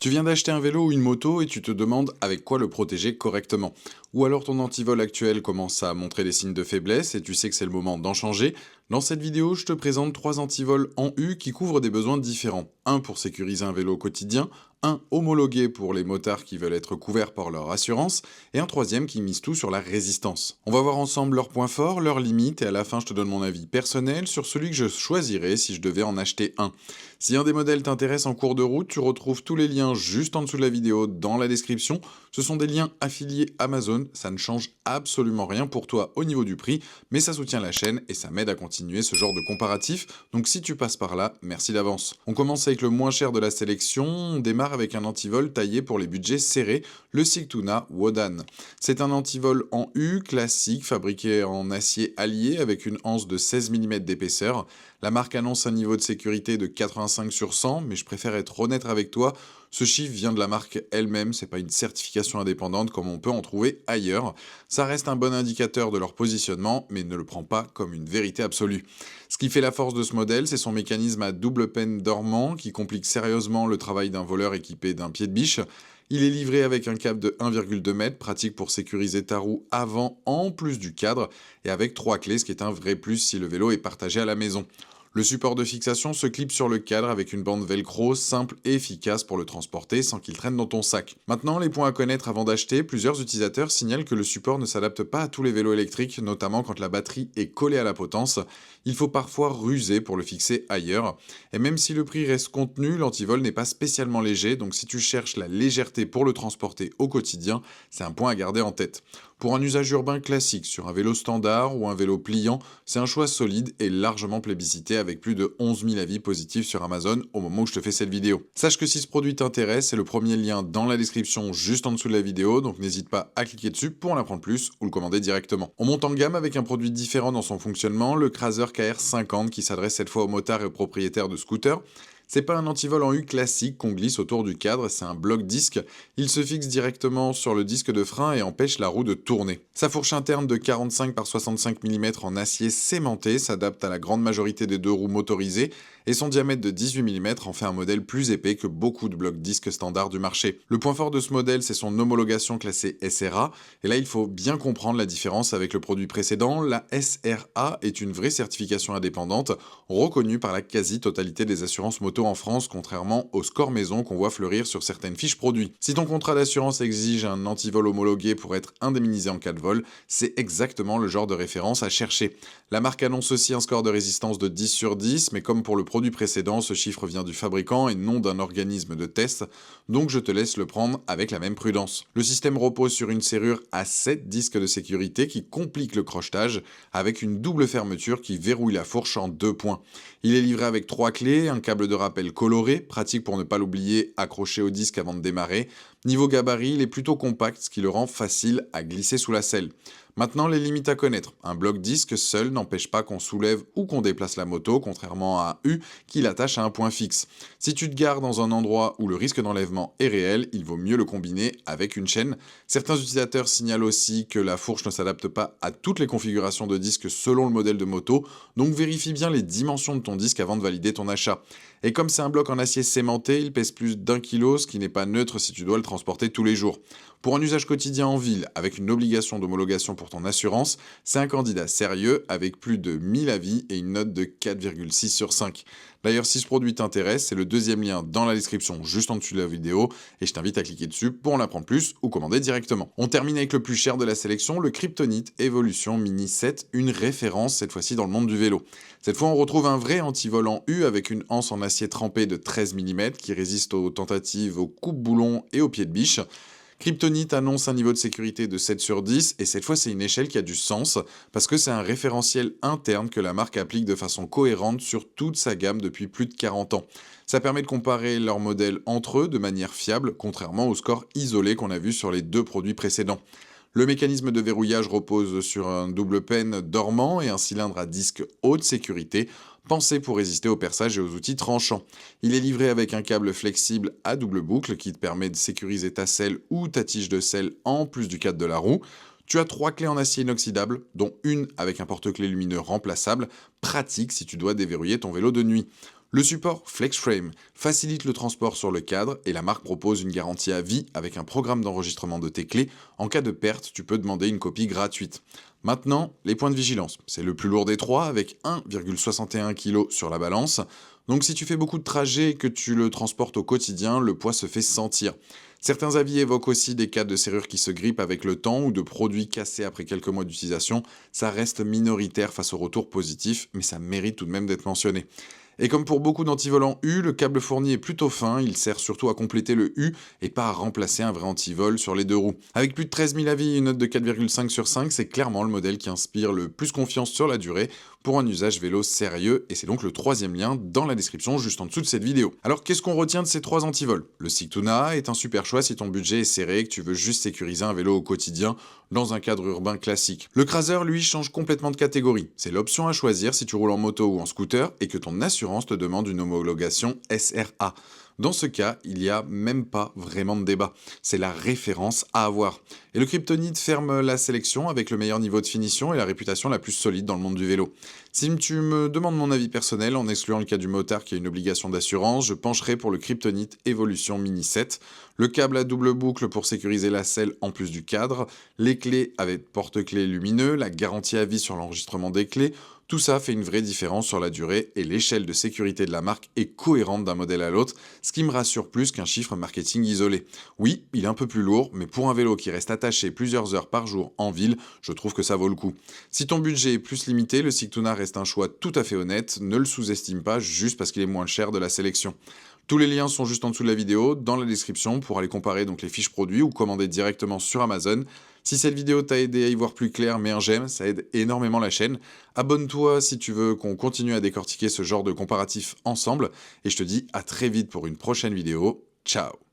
Tu viens d'acheter un vélo ou une moto et tu te demandes avec quoi le protéger correctement. Ou alors ton antivol actuel commence à montrer des signes de faiblesse et tu sais que c'est le moment d'en changer. Dans cette vidéo, je te présente 3 antivols en U qui couvrent des besoins différents. Un pour sécuriser un vélo au quotidien, un homologué pour les motards qui veulent être couverts par leur assurance, et un troisième qui mise tout sur la résistance. On va voir ensemble leurs points forts, leurs limites, et à la fin je te donne mon avis personnel sur celui que je choisirais si je devais en acheter un. Si un des modèles t'intéresse en cours de route, tu retrouves tous les liens juste en dessous de la vidéo dans la description. Ce sont des liens affiliés Amazon, ça ne change absolument rien pour toi au niveau du prix, mais ça soutient la chaîne et ça m'aide à continuer ce genre de comparatif, donc si tu passes par là, merci d'avance. On commence avec le moins cher de la sélection, on démarre avec un antivol taillé pour les budgets serrés, le Sigtuna Wodan. C'est un antivol en U classique fabriqué en acier allié avec une anse de 16 mm d'épaisseur. La marque annonce un niveau de sécurité de 85 sur 100, mais je préfère être honnête avec toi, ce chiffre vient de la marque elle-même, c'est pas une certification indépendante comme on peut en trouver ailleurs. Ça reste un bon indicateur de leur positionnement, mais ne le prends pas comme une vérité absolue. Ce qui fait la force de ce modèle, c'est son mécanisme à double peine dormant qui complique sérieusement le travail d'un voleur équipé d'un pied de biche. Il est livré avec un câble de 1,2 m, pratique pour sécuriser ta roue avant en plus du cadre, et avec 3 clés, ce qui est un vrai plus si le vélo est partagé à la maison. Le support de fixation se clip sur le cadre avec une bande velcro simple et efficace pour le transporter sans qu'il traîne dans ton sac. Maintenant, les points à connaître avant d'acheter, plusieurs utilisateurs signalent que le support ne s'adapte pas à tous les vélos électriques, notamment quand la batterie est collée à la potence. Il faut parfois ruser pour le fixer ailleurs. Et même si le prix reste contenu, l'antivol n'est pas spécialement léger, donc si tu cherches la légèreté pour le transporter au quotidien, c'est un point à garder en tête. Pour un usage urbain classique, sur un vélo standard ou un vélo pliant, c'est un choix solide et largement plébiscité avec plus de 11 000 avis positifs sur Amazon au moment où je te fais cette vidéo. Sache que si ce produit t'intéresse, c'est le premier lien dans la description juste en dessous de la vidéo, donc n'hésite pas à cliquer dessus pour en apprendre plus ou le commander directement. On monte en gamme avec un produit différent dans son fonctionnement, le Crazer KR50 qui s'adresse cette fois aux motards et aux propriétaires de scooters. C'est pas un antivol en U classique qu'on glisse autour du cadre, c'est un bloc disque. Il se fixe directement sur le disque de frein et empêche la roue de tourner. Sa fourche interne de 45 par 65 mm en acier sémenté s'adapte à la grande majorité des deux roues motorisées et son diamètre de 18 mm en fait un modèle plus épais que beaucoup de blocs disques standards du marché. Le point fort de ce modèle, c'est son homologation classée SRA, et là il faut bien comprendre la différence avec le produit précédent. La SRA est une vraie certification indépendante, reconnue par la quasi-totalité des assurances moto en France, contrairement au score maison qu'on voit fleurir sur certaines fiches produits. Si ton contrat d'assurance exige un antivol homologué pour être indemnisé en cas de vol, c'est exactement le genre de référence à chercher. La marque annonce aussi un score de résistance de 10 sur 10, mais comme pour le produit précédent, ce chiffre vient du fabricant et non d'un organisme de test, donc je te laisse le prendre avec la même prudence. Le système repose sur une serrure à 7 disques de sécurité qui complique le crochetage, avec une double fermeture qui verrouille la fourche en 2 points. Il est livré avec 3 clés, un câble de rappel coloré, pratique pour ne pas l'oublier accroché au disque avant de démarrer. Niveau gabarit, il est plutôt compact, ce qui le rend facile à glisser sous la selle. Maintenant, les limites à connaître. Un bloc disque seul n'empêche pas qu'on soulève ou qu'on déplace la moto, contrairement à un U qui l'attache à un point fixe. Si tu te gares dans un endroit où le risque d'enlèvement est réel, il vaut mieux le combiner avec une chaîne. Certains utilisateurs signalent aussi que la fourche ne s'adapte pas à toutes les configurations de disque selon le modèle de moto, donc vérifie bien les dimensions de ton disque avant de valider ton achat. Et comme c'est un bloc en acier sémenté, il pèse plus d'1 kg, ce qui n'est pas neutre si tu dois le transporter tous les jours. Pour un usage quotidien en ville, avec une obligation d'homologation pour ton assurance, c'est un candidat sérieux avec plus de 1000 avis et une note de 4,6 sur 5. D'ailleurs, si ce produit t'intéresse, c'est le deuxième lien dans la description juste en dessous de la vidéo et je t'invite à cliquer dessus pour en apprendre plus ou commander directement. On termine avec le plus cher de la sélection, le Kryptonite Evolution Mini 7, une référence cette fois-ci dans le monde du vélo. Cette fois, on retrouve un vrai antivol en U avec une anse en acier trempé de 13 mm qui résiste aux tentatives, aux coupes-boulons et aux pieds de biche. Kryptonite annonce un niveau de sécurité de 7 sur 10 et cette fois c'est une échelle qui a du sens parce que c'est un référentiel interne que la marque applique de façon cohérente sur toute sa gamme depuis plus de 40 ans. Ça permet de comparer leurs modèles entre eux de manière fiable, contrairement au score isolé qu'on a vu sur les deux produits précédents. Le mécanisme de verrouillage repose sur un double peine dormant et un cylindre à disque haute sécurité, pensé pour résister au perçage et aux outils tranchants. Il est livré avec un câble flexible à double boucle qui te permet de sécuriser ta selle ou ta tige de selle en plus du cadre de la roue. Tu as 3 clés en acier inoxydable, dont une avec un porte-clés lumineux remplaçable, pratique si tu dois déverrouiller ton vélo de nuit. Le support FlexFrame facilite le transport sur le cadre et la marque propose une garantie à vie avec un programme d'enregistrement de tes clés. En cas de perte, tu peux demander une copie gratuite. Maintenant, les points de vigilance. C'est le plus lourd des trois avec 1,61 kg sur la balance. Donc si tu fais beaucoup de trajets et que tu le transportes au quotidien, le poids se fait sentir. Certains avis évoquent aussi des cas de serrure qui se grippent avec le temps ou de produits cassés après quelques mois d'utilisation. Ça reste minoritaire face au retour positif, mais ça mérite tout de même d'être mentionné. Et comme pour beaucoup d'antivolants U, le câble fourni est plutôt fin, il sert surtout à compléter le U et pas à remplacer un vrai antivol sur les deux roues. Avec plus de 13 000 avis et une note de 4,5 sur 5, c'est clairement le modèle qui inspire le plus confiance sur la durée pour un usage vélo sérieux, et c'est donc le troisième lien dans la description juste en dessous de cette vidéo. Alors qu'est-ce qu'on retient de ces trois antivols? Le Sigtuna est un super choix si ton budget est serré et que tu veux juste sécuriser un vélo au quotidien dans un cadre urbain classique. Le Cruiser, lui, change complètement de catégorie. C'est l'option à choisir si tu roules en moto ou en scooter et que ton assurance te demande une homologation SRA. Dans ce cas, il n'y a même pas vraiment de débat. C'est la référence à avoir. Et le Kryptonite ferme la sélection avec le meilleur niveau de finition et la réputation la plus solide dans le monde du vélo. Si tu me demandes mon avis personnel, en excluant le cas du motard qui a une obligation d'assurance, je pencherai pour le Kryptonite Evolution Mini 7. Le câble à double boucle pour sécuriser la selle en plus du cadre, les clés avec porte-clés lumineux, la garantie à vie sur l'enregistrement des clés, tout ça fait une vraie différence sur la durée et l'échelle de sécurité de la marque est cohérente d'un modèle à l'autre, ce qui me rassure plus qu'un chiffre marketing isolé. Oui, il est un peu plus lourd, mais pour un vélo qui reste attaché plusieurs heures par jour en ville, je trouve que ça vaut le coup. Si ton budget est plus limité, le Sigtuna reste un choix tout à fait honnête, ne le sous-estime pas juste parce qu'il est moins cher de la sélection. Tous les liens sont juste en dessous de la vidéo, dans la description, pour aller comparer donc les fiches produits ou commander directement sur Amazon. Si cette vidéo t'a aidé à y voir plus clair, mets un j'aime, ça aide énormément la chaîne. Abonne-toi si tu veux qu'on continue à décortiquer ce genre de comparatifs ensemble. Et je te dis à très vite pour une prochaine vidéo. Ciao!